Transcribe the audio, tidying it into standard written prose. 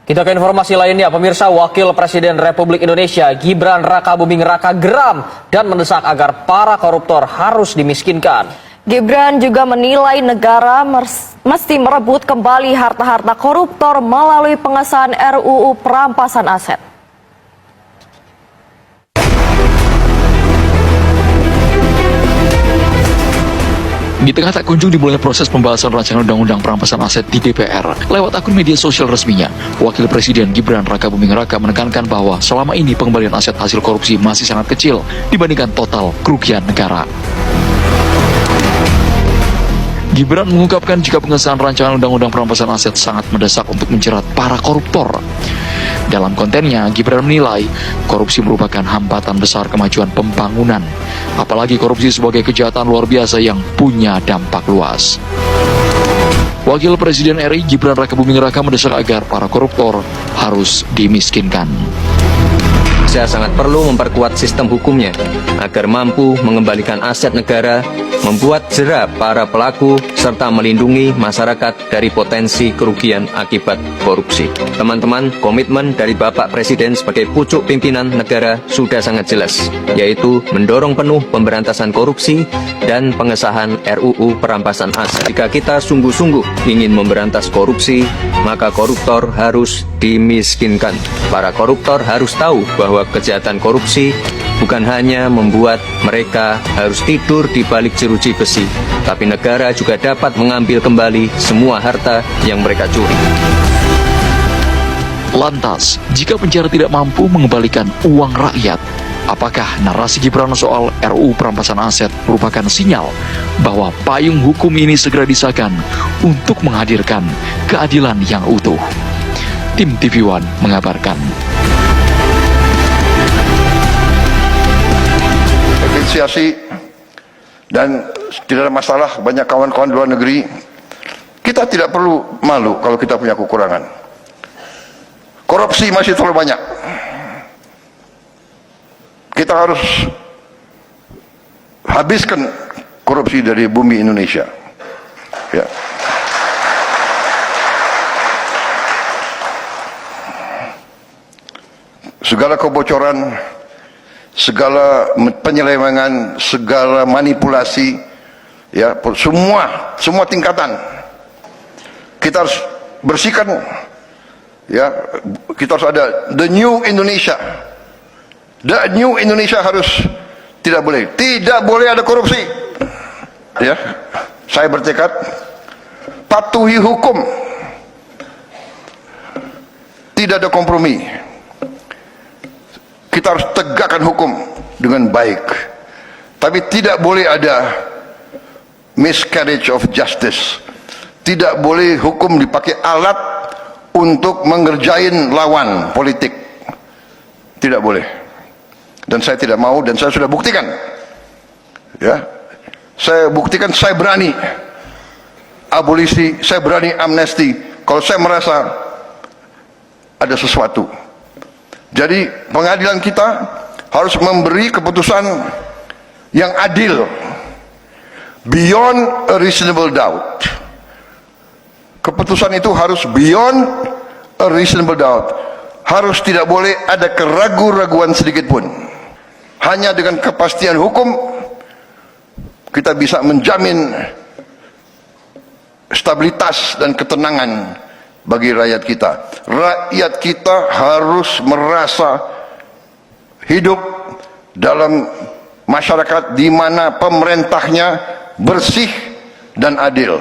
Kita ke informasi lainnya, pemirsa. Wakil Presiden Republik Indonesia Gibran Rakabuming Raka geram dan mendesak agar para koruptor harus dimiskinkan. Gibran juga menilai negara mesti merebut kembali harta-harta koruptor melalui pengesahan RUU perampasan aset. Di tengah tak kunjung dimulai proses pembahasan rancangan undang-undang perampasan aset di DPR, lewat akun media sosial resminya, Wakil Presiden Gibran Rakabuming Raka menekankan bahwa selama ini pengembalian aset hasil korupsi masih sangat kecil dibandingkan total kerugian negara. Gibran mengungkapkan jika pengesahan rancangan undang-undang perampasan aset sangat mendesak untuk menjerat para koruptor. Dalam kontennya, Gibran menilai korupsi merupakan hambatan besar kemajuan pembangunan, apalagi korupsi sebagai kejahatan luar biasa yang punya dampak luas. Wakil Presiden RI Gibran Rakabuming Raka mendesak agar para koruptor harus dimiskinkan. Indonesia sangat perlu memperkuat sistem hukumnya agar mampu mengembalikan aset negara, membuat jera para pelaku, serta melindungi masyarakat dari potensi kerugian akibat korupsi. Teman-teman, komitmen dari Bapak Presiden sebagai pucuk pimpinan negara sudah sangat jelas, yaitu mendorong penuh pemberantasan korupsi dan pengesahan RUU perampasan aset. Jika kita sungguh-sungguh ingin memberantas korupsi, maka koruptor harus dimiskinkan. Para koruptor harus tahu bahwa kejahatan korupsi bukan hanya membuat mereka harus tidur di balik jeruji besi, tapi negara juga dapat mengambil kembali semua harta yang mereka curi. Lantas, jika penjara tidak mampu mengembalikan uang rakyat, apakah narasi Gibran soal RUU perampasan aset merupakan sinyal bahwa payung hukum ini segera disahkan untuk menghadirkan keadilan yang utuh? Tim TV One mengabarkan. Apresiasi dan tidak ada masalah, banyak kawan-kawan di luar negeri. Kita tidak perlu malu kalau kita punya kekurangan. Korupsi masih terlalu banyak. Kita harus habiskan korupsi dari bumi Indonesia. Ya. Segala kebocoran, segala penyelewengan, segala manipulasi, ya, semua tingkatan kita harus bersihkan. Ya, kita harus ada the new Indonesia. The new Indonesia harus tidak boleh ada korupsi. Ya, saya bertekad patuhi hukum, tidak ada kompromi. Kita harus tegakkan hukum dengan baik, tapi tidak boleh ada miscarriage of justice. Tidak boleh hukum dipakai alat untuk mengerjain lawan politik. Tidak boleh. Dan saya tidak mau, dan saya sudah buktikan. Ya, saya buktikan, saya berani abolisi, saya berani amnesti kalau saya merasa ada sesuatu. Jadi pengadilan kita harus memberi keputusan yang adil, beyond a reasonable doubt. Keputusan itu harus beyond a reasonable doubt. Harus tidak boleh ada keraguan-raguan sedikit pun. Hanya dengan kepastian hukum kita bisa menjamin stabilitas dan ketenangan bagi rakyat kita. Rakyat kita harus merasa hidup dalam masyarakat di mana pemerintahnya bersih dan adil.